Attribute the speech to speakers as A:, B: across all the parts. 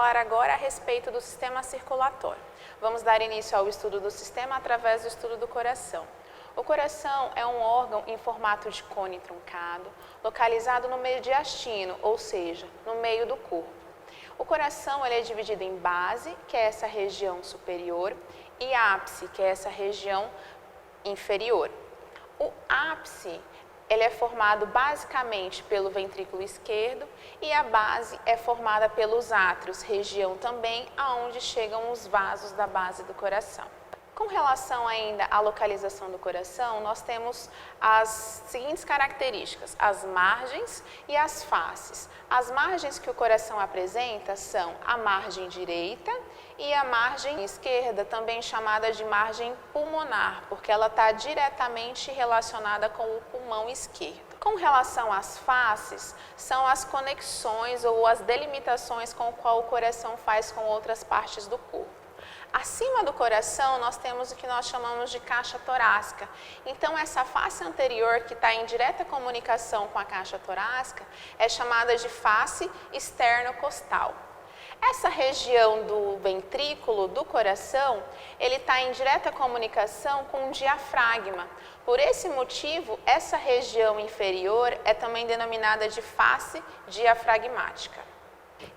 A: falar agora a respeito do sistema circulatório. Vamos dar início ao estudo do sistema através do estudo do coração. O coração é um órgão em formato de cone truncado, localizado no mediastino, ou seja, no meio do corpo. O coração ele é dividido em base, que é essa região superior, e ápice, que é essa região inferior. O ápice ele é formado basicamente pelo ventrículo esquerdo e a base é formada pelos átrios, região também aonde chegam os vasos da base do coração. Com relação ainda à localização do coração, nós temos as seguintes características, as margens e as faces. As margens que o coração apresenta são a margem direita e a margem esquerda, também chamada de margem pulmonar, porque ela está diretamente relacionada com o pulmão esquerdo. Com relação às faces, são as conexões ou as delimitações com o qual o coração faz com outras partes do corpo. Acima do coração, nós temos o que nós chamamos de caixa torácica. Então, essa face anterior, que está em direta comunicação com a caixa torácica, é chamada de face externo-costal. Essa região do ventrículo do coração, ele está em direta comunicação com o diafragma. Por esse motivo, essa região inferior é também denominada de face diafragmática.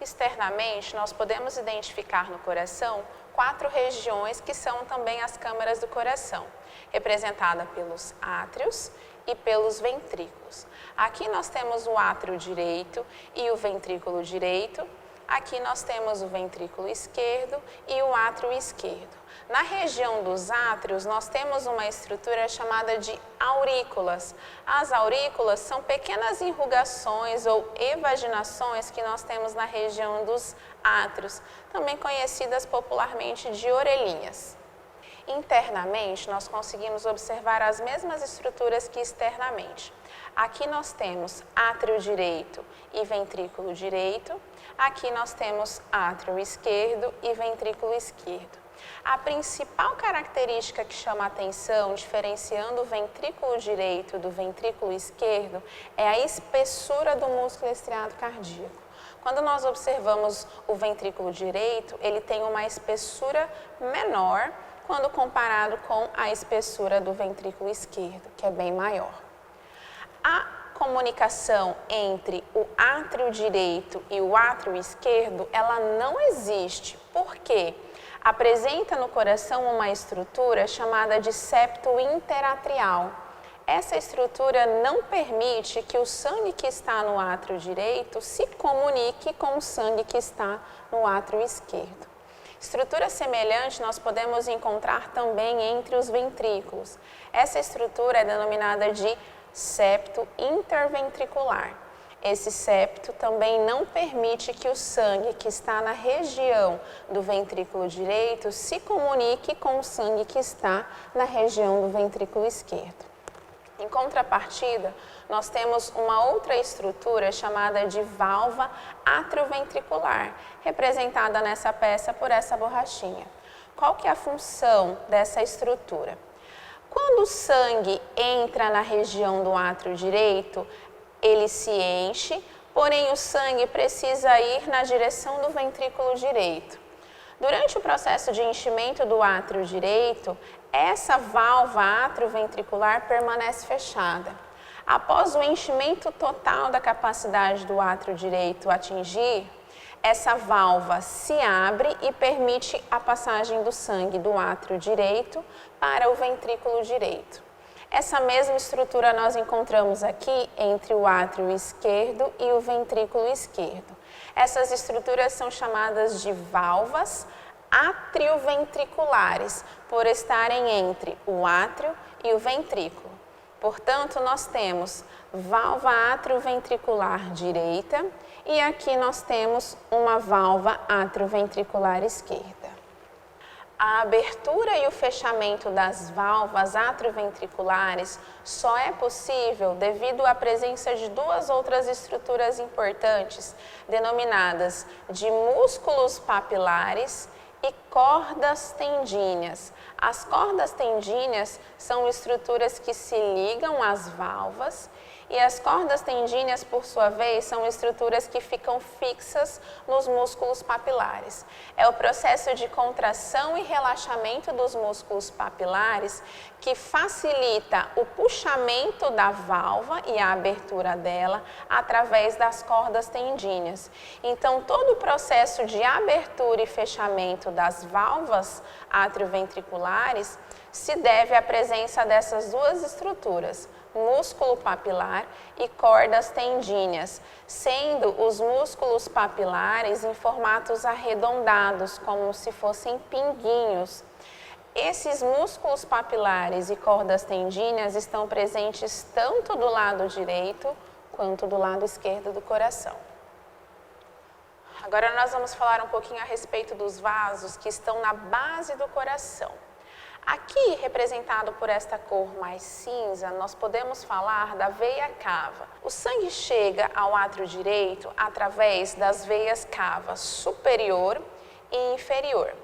A: Externamente, nós podemos identificar no coração 4 regiões que são também as câmaras do coração, representada pelos átrios e pelos ventrículos. Aqui nós temos o átrio direito e o ventrículo direito. Aqui nós temos o ventrículo esquerdo e o átrio esquerdo. Na região dos átrios, nós temos uma estrutura chamada de aurículas. As aurículas são pequenas enrugações ou evaginações que nós temos na região dos átrios, também conhecidas popularmente de orelhinhas. Internamente, nós conseguimos observar as mesmas estruturas que externamente. Aqui nós temos átrio direito e ventrículo direito. Aqui nós temos átrio esquerdo e ventrículo esquerdo. A principal característica que chama a atenção, diferenciando o ventrículo direito do ventrículo esquerdo, é a espessura do músculo estriado cardíaco. Quando nós observamos o ventrículo direito, ele tem uma espessura menor quando comparado com a espessura do ventrículo esquerdo, que é bem maior. A comunicação entre o átrio direito e o átrio esquerdo, ela não existe. Por quê? Apresenta no coração uma estrutura chamada de septo interatrial. Essa estrutura não permite que o sangue que está no átrio direito se comunique com o sangue que está no átrio esquerdo. Estrutura semelhante nós podemos encontrar também entre os ventrículos. Essa estrutura é denominada de septo interventricular. Esse septo também não permite que o sangue que está na região do ventrículo direito se comunique com o sangue que está na região do ventrículo esquerdo. Em contrapartida, nós temos uma outra estrutura chamada de válvula atrioventricular, representada nessa peça por essa borrachinha. Qual que é a função dessa estrutura? Quando o sangue entra na região do átrio direito, ele se enche, porém o sangue precisa ir na direção do ventrículo direito. Durante o processo de enchimento do átrio direito, essa válvula atrioventricular permanece fechada. Após o enchimento total da capacidade do átrio direito atingir, essa válvula se abre e permite a passagem do sangue do átrio direito para o ventrículo direito. Essa mesma estrutura nós encontramos aqui entre o átrio esquerdo e o ventrículo esquerdo. Essas estruturas são chamadas de válvulas atrioventriculares, por estarem entre o átrio e o ventrículo. Portanto, nós temos válvula atrioventricular direita e aqui nós temos uma válvula atrioventricular esquerda. A abertura e o fechamento das válvulas atrioventriculares só é possível devido à presença de 2 outras estruturas importantes, denominadas de músculos papilares e cordas tendíneas. As cordas tendíneas são estruturas que se ligam às válvulas e as cordas tendíneas, por sua vez, são estruturas que ficam fixas nos músculos papilares. É o processo de contração e relaxamento dos músculos papilares que facilita o puxamento da válvula e a abertura dela através das cordas tendíneas. Então, todo o processo de abertura e fechamento das válvulas atrioventriculares se deve à presença dessas duas estruturas, músculo papilar e cordas tendíneas, sendo os músculos papilares em formatos arredondados, como se fossem pinguinhos. Esses músculos papilares e cordas tendíneas estão presentes tanto do lado direito quanto do lado esquerdo do coração. Agora nós vamos falar um pouquinho a respeito dos vasos que estão na base do coração. Aqui, representado por esta cor mais cinza, nós podemos falar da veia cava. O sangue chega ao átrio direito através das veias cava superior e inferior.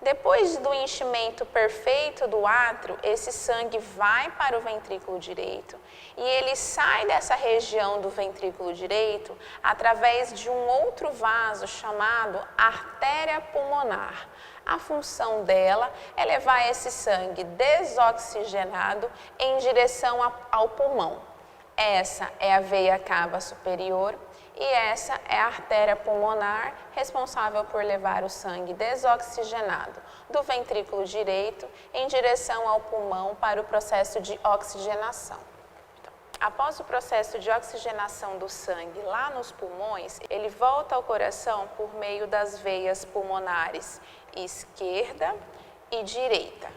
A: Depois do enchimento perfeito do átrio, esse sangue vai para o ventrículo direito e ele sai dessa região do ventrículo direito através de um outro vaso chamado artéria pulmonar. A função dela é levar esse sangue desoxigenado em direção ao pulmão. Essa é a veia cava superior e essa é a artéria pulmonar, responsável por levar o sangue desoxigenado do ventrículo direito em direção ao pulmão para o processo de oxigenação. Então, após o processo de oxigenação do sangue lá nos pulmões, ele volta ao coração por meio das veias pulmonares esquerda e direita.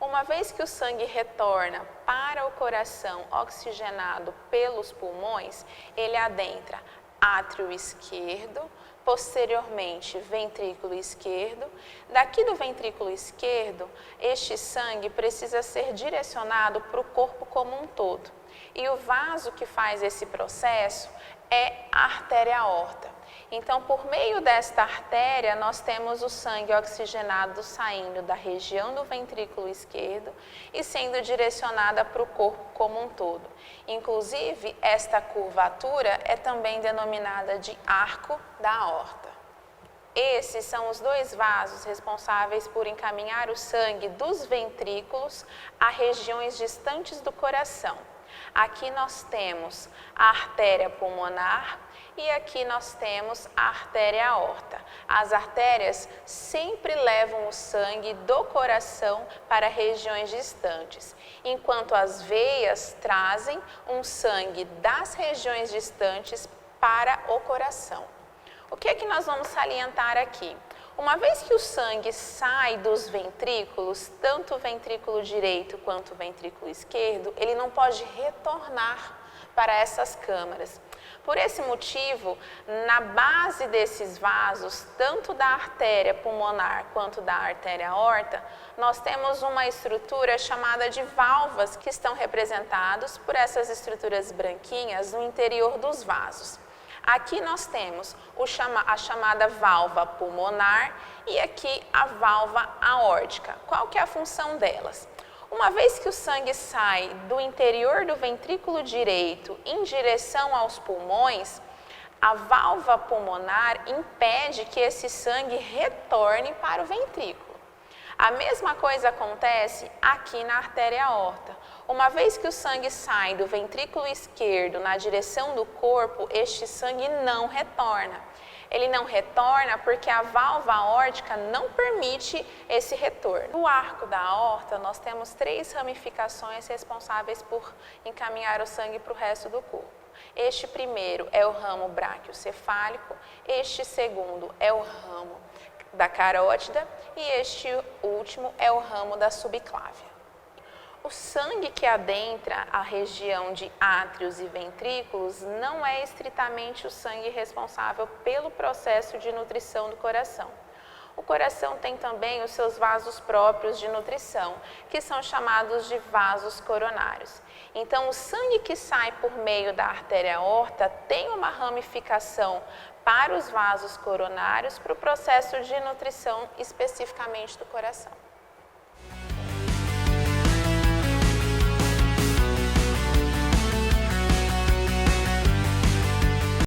A: Uma vez que o sangue retorna para o coração oxigenado pelos pulmões, ele adentra átrio esquerdo, posteriormente ventrículo esquerdo. Daqui do ventrículo esquerdo, este sangue precisa ser direcionado para o corpo como um todo. E o vaso que faz esse processo é a artéria aorta. Então, por meio desta artéria, nós temos o sangue oxigenado saindo da região do ventrículo esquerdo e sendo direcionada para o corpo como um todo. Inclusive, esta curvatura é também denominada de arco da aorta. Esses são os dois vasos responsáveis por encaminhar o sangue dos ventrículos a regiões distantes do coração. Aqui nós temos a artéria pulmonar e aqui nós temos a artéria aorta. As artérias sempre levam o sangue do coração para regiões distantes, enquanto as veias trazem um sangue das regiões distantes para o coração. O que é que nós vamos salientar aqui? Uma vez que o sangue sai dos ventrículos, tanto o ventrículo direito quanto o ventrículo esquerdo, ele não pode retornar para essas câmaras. Por esse motivo, na base desses vasos, tanto da artéria pulmonar quanto da artéria aorta, nós temos uma estrutura chamada de válvulas que estão representadas por essas estruturas branquinhas no interior dos vasos. Aqui nós temos a chamada válvula pulmonar e aqui a válvula aórtica. Qual que é a função delas? Uma vez que o sangue sai do interior do ventrículo direito em direção aos pulmões, a válvula pulmonar impede que esse sangue retorne para o ventrículo. A mesma coisa acontece aqui na artéria aorta. Uma vez que o sangue sai do ventrículo esquerdo na direção do corpo, este sangue não retorna. Ele não retorna porque a válvula aórtica não permite esse retorno. No arco da aorta, nós temos 3 ramificações responsáveis por encaminhar o sangue para o resto do corpo. Este primeiro é o ramo braquiocefálico, este segundo é o ramo da carótida e este último é o ramo da subclávia. O sangue que adentra a região de átrios e ventrículos não é estritamente o sangue responsável pelo processo de nutrição do coração. O coração tem também os seus vasos próprios de nutrição, que são chamados de vasos coronários. Então, o sangue que sai por meio da artéria aorta tem uma ramificação para os vasos coronários para o processo de nutrição especificamente do coração.